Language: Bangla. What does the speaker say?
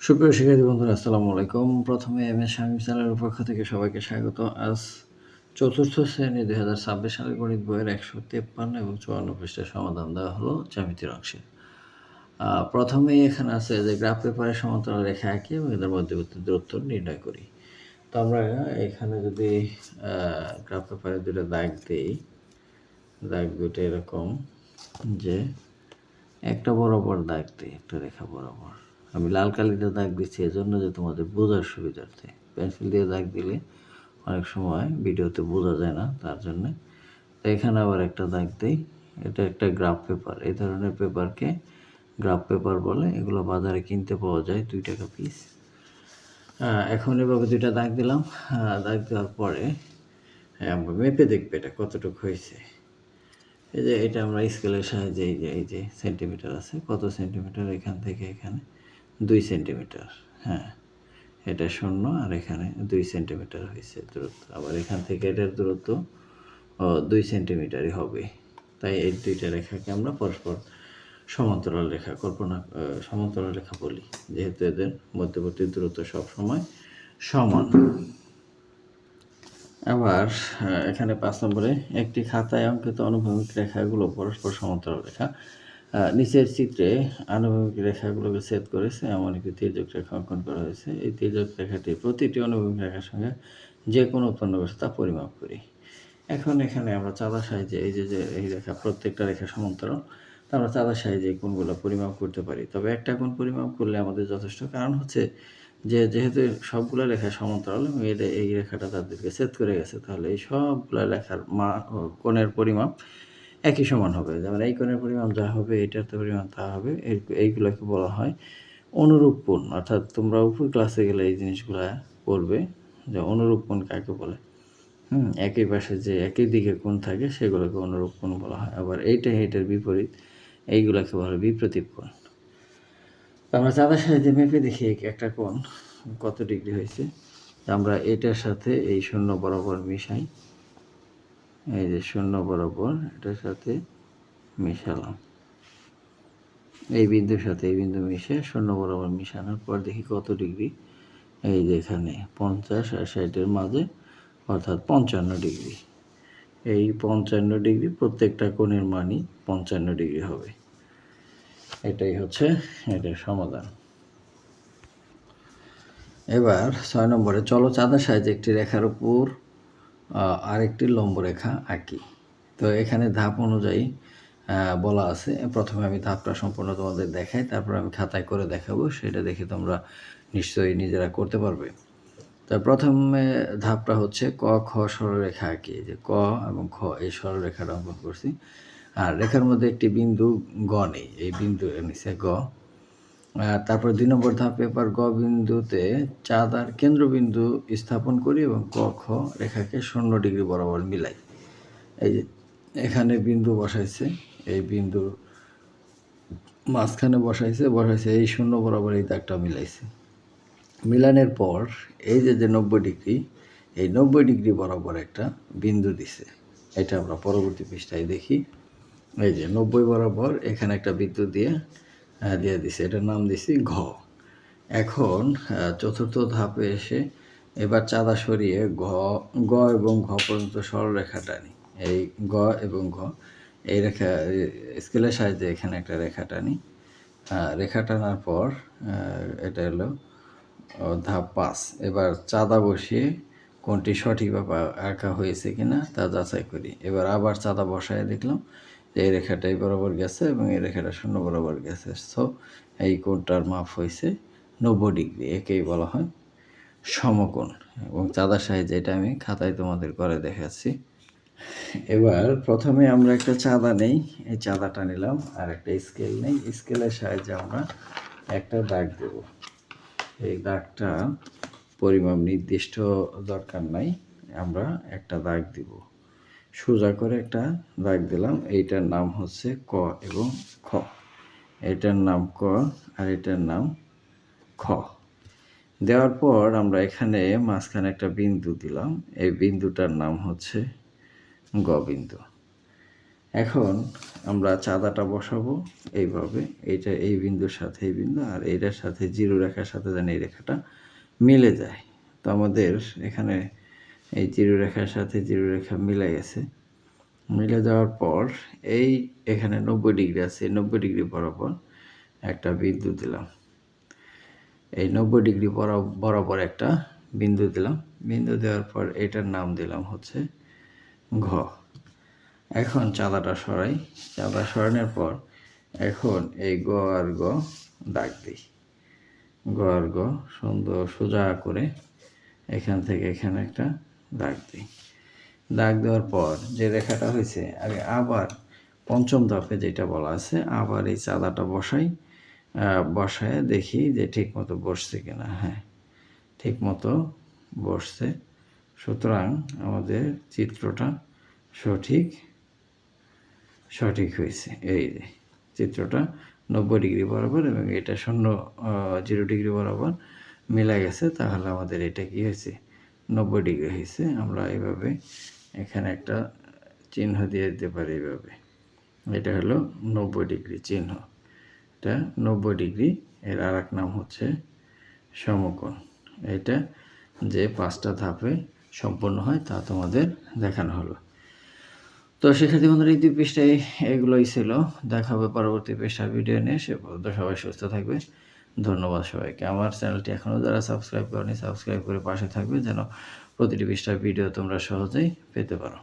সুপ্রিয় শিক্ষার্থী বন্ধুরা, আসসালামু আলাইকুম। প্রথমে এমএস শামীম স্যারের পক্ষ থেকে সবাইকে স্বাগত। আজ চতুর্থ শ্রেণী 2026 সালের গণিত বইয়ের 153 এবং 54 পৃষ্ঠার সমাধান দেওয়া হলো জ্যামিতির অংশে। প্রথমেই এখানে আছে যে গ্রাফ পেপারে সমান্তরাল রেখা আঁকি এবং এদের মধ্যবর্তী দূরত্ব নির্ণয় করি। তো আমরা এখানে যদি গ্রাফ পেপারে দুটো দাগ দিই, দাগ দুটো এরকম যে একটা বরাবর দাগ দিই, একটা রেখা বরাবর। আমি লাল কালিতে দাগ দিচ্ছি এজন্য যে তোমাদের বোঝার সুবিধার্থে। পেন্সিল দিয়ে দাগ দিলে অনেক সময় ভিডিওতে বোঝা যায় না, তার জন্যে। তো এখানে আবার একটা দাগ দিই। এটা একটা গ্রাফ পেপার। এই ধরনের পেপারকে গ্রাফ পেপার বলে। এগুলো বাজারে কিনতে পাওয়া যায় 2 টাকা পিস। এখন এভাবে দুইটা দাগ দিলাম। দাগ দেওয়ার পরে আমরা মেপে দেখবে এটা কতটুকু হয়েছে। এই যে এটা আমরা স্কেলের সাহায্যে এই যে সেন্টিমিটার আছে, কত সেন্টিমিটার এখান থেকে এখানে 2 সেন্টিমিটার। হ্যাঁ, এটা 0 আর এখানে 2 সেন্টিমিটার হয়েছে দূরত্ব। আবার এখান থেকে এটার দূরত্ব 2 সেন্টিমিটারই হবে। তাই এই দুইটা রেখাকে আমরা পরস্পর সমান্তরাল রেখা সমান্তরাল রেখা বলি, যেহেতু এদের মধ্যবর্তী দূরত্ব সবসময় সমান। আবার এখানে 5 নম্বরে একটি খাতায় অঙ্কিত আনুভূমিক রেখাগুলো পরস্পর সমান্তরাল রেখা। নিচের চিত্রে আনুভূমিক রেখাগুলোকে ছেদ করেছে এমন একটি তির্যক রেখা অঙ্কন করা হয়েছে। এই তির্যক রেখাটি প্রতিটি আনুভূমিক রেখার সঙ্গে যে কোনো উৎপন্ন করছে তা পরিমাপ করি। এখন এখানে আমরা চাঁদার সাহায্যে এই যে এই রেখা, প্রত্যেকটা রেখা সমান্তরাল, তা আমরা চাঁদার সাহায্যে এই কোণগুলো পরিমাপ করতে পারি। তবে একটা কোণ পরিমাপ করলে আমাদের যথেষ্ট, কারণ হচ্ছে যেহেতু সবগুলো রেখা সমান্তরাল এবং এই রেখাটা তাদেরকে ছেদ করে গেছে, তাহলে এই সবগুলো রেখার কোণের পরিমাপ একই সমান হবে। যেমন এই কোণের পরিমাপ যা হবে এটার তো পরিমাপ তা হবে। এইগুলোকে বলা হয় অনুরূপ কোণ। অর্থাৎ তোমরা উপর ক্লাসে গেলে এই জিনিসগুলো পড়বে যে অনুরূপ কোণ কাকে বলে। একই পাশে যে একই দিকে কোণ থাকে সেগুলোকে অনুরূপ কোণ বলা হয়। আবার এইটার বিপরীত, এইগুলোকে বলা হয় বিপ্রতীপ কোণ। আমরা চাঁদার সাহায্যে মেপে দেখি একটা কোণ কত ডিগ্রি হয়েছে। আমরা এটার সাথে এই 0 বরাবর মিশাই। এই যে 0 বরাবর এটার সাথে মিশালাম, এই বিন্দুর সাথে এই বিন্দু মিশে 0 বরাবর মিশানোর পর দেখি কত ডিগ্রি। এই যে এখানে 50 আর 60-এর মাঝে, অর্থাৎ 55 ডিগ্রি। এই 55 ডিগ্রি, প্রত্যেকটা কোণের মানই 55 ডিগ্রি হবে। এটাই হচ্ছে এটার সমাধান। এবার 6 নম্বরে চলো চাঁদার সাহায্যে একটি রেখার উপর আরেকটি লম্ব রেখা আঁকি। তো এখানে ধাপ অনুযায়ী বলা আছে। প্রথমে আমি ধাপটা সম্পূর্ণ তোমাদের দেখাই, তারপর আমি খাতায় করে দেখাবো, সেটা দেখে তোমরা নিশ্চয়ই নিজেরা করতে পারবে। তা প্রথমে ধাপটা হচ্ছে ক খ সরলরেখা আঁকি। যে ক এবং খ এই সরলরেখাটা অঙ্কন করছি। আর রেখার মধ্যে একটি বিন্দু গ নেই, এই বিন্দু নিচে গ। তারপর 2 নম্বর ধাপে এবার গ বিন্দুতে চাঁদার কেন্দ্রবিন্দু স্থাপন করি এবং ক খ রেখাকে 0 ডিগ্রি বরাবর মিলাই। এই যে এখানে বিন্দু বসাইছে, এই বিন্দুর মাঝখানে বসাইছে এই 0 বরাবর এই দাগটা মিলাইছে। মিলানের পর এই যে 90 ডিগ্রি, এই 90 ডিগ্রি বরাবর একটা বিন্দু দিছে। এটা আমরা পরবর্তী পৃষ্ঠায় দেখি। এই যে 90 বরাবর এখানে একটা বিন্দু দিয়ে দিছে, এটার নাম দিছি ঘ। এখন চতুর্থ ধাপে এসে এবার চাঁদা সরিয়ে গ এবং ঘ পর্যন্ত সরলরেখা টানি। এই গ এবং ঘ এই রেখা স্কেলের সাহায্যে এখানে একটা রেখা টানি। রেখা টানার পর এটা হলো ধাপ 5। এবার চাঁদা বসিয়ে কোনটি সঠিকভাবে আঁকা হয়েছে কিনা তা যাচাই করি। এবার আবার চাঁদা বসায় দেখলাম যে এই রেখাটাই বরাবর গেছে এবং এই রেখাটা 0 বরাবর গেছে। সো এই কোণটার মাপ হয়েছে 90 ডিগ্রি। একেই বলা হয় সমকোণ। এবং চাঁদার সাহায্যে এটা আমি খাতায় তোমাদের করে দেখাচ্ছি। এবার প্রথমে আমরা একটা চাঁদা নেই, এই চাঁদাটা নিলাম, আর একটা স্কেল নেই। স্কেলের সাহায্যে আমরা একটা দাগ দেব। এই দাগটা পরিমাপ নির্দিষ্ট দরকার নাই, আমরা একটা দাগ দিব। সোজা করে একটা দাগ দিলাম। এইটার নাম হচ্ছে ক এবং খ। এটার নাম ক আর এটার নাম খ। দেওয়ার পর আমরা এখানে মাঝখানে একটা বিন্দু দিলাম। এই বিন্দুটার নাম হচ্ছে গ বিন্দু। এখন আমরা চাঁদাটা বসাবো এইভাবে, এইটা এই বিন্দুর সাথে এই বিন্দু আর এইটার সাথে জিরো রেখার সাথে যেন এই রেখাটা মিলে যায়। তো আমাদের এখানে এই জিরো রেখার সাথে জিরো রেখা মিলে গেছে। মিলে যাওয়ার পর এই এখানে 90 ডিগ্রি আছে, 90 ডিগ্রি বরাবর একটা বিন্দু দিলাম। এই 90 ডিগ্রি বরাবর একটা বিন্দু দিলাম। বিন্দু দেওয়ার পর এটার নাম দিলাম হচ্ছে ঘ। এখন চাঁদাটা সরাই। চাঁদা সরানোর পর এখন এই গ আর গ দাগ দিই। গ আর গ সুন্দর সোজা করে এখান থেকে এখানে একটা দাগ দিই। দাগ দেওয়ার পর যে রেখাটা হয়েছে আগে আবার পঞ্চম ধাপে যেটা বলা আছে আবার এই চাঁদাটা বসায় দেখি যে ঠিক মতো বসছে কিনা। হ্যাঁ, ঠিক মতো বসছে। সুতরাং আমাদের চিত্রটা সঠিক হয়েছে। এই যে চিত্রটা 90 ডিগ্রি বরাবর এবং এটা 0 ডিগ্রি বরাবর মিলে গেছে। তাহলে আমাদের এটা কি হয়েছে, 90 ডিগ্রি হয়েছে। আমরা এইভাবে এখানে একটা চিহ্ন দিয়ে দিতে পারি এইভাবে। এটা হলো 90 ডিগ্রি চিহ্ন। এটা 90 ডিগ্রি। এর আর এক নাম হচ্ছে সমকোণ। এটা যে 5টা ধাপে সম্পন্ন হয় তা তোমাদের দেখানো হলো। তো শিক্ষার্থী বন্ধুরা, এই 2 পৃষ্ঠায় এগুলোই ছিল। দেখা হবে পরবর্তী পৃষ্ঠার ভিডিও নিয়ে। সে পর্যন্ত সবাই সুস্থ থাকবে। ধন্যবাদ সবাইকে। আমার চ্যানেলটি এখনও যারা সাবস্ক্রাইব করনি সাবস্ক্রাইব করে পাশে থাকবে যেন প্রতিটি পৃষ্ঠার ভিডিও তোমরা সহজেই পেতে পারো।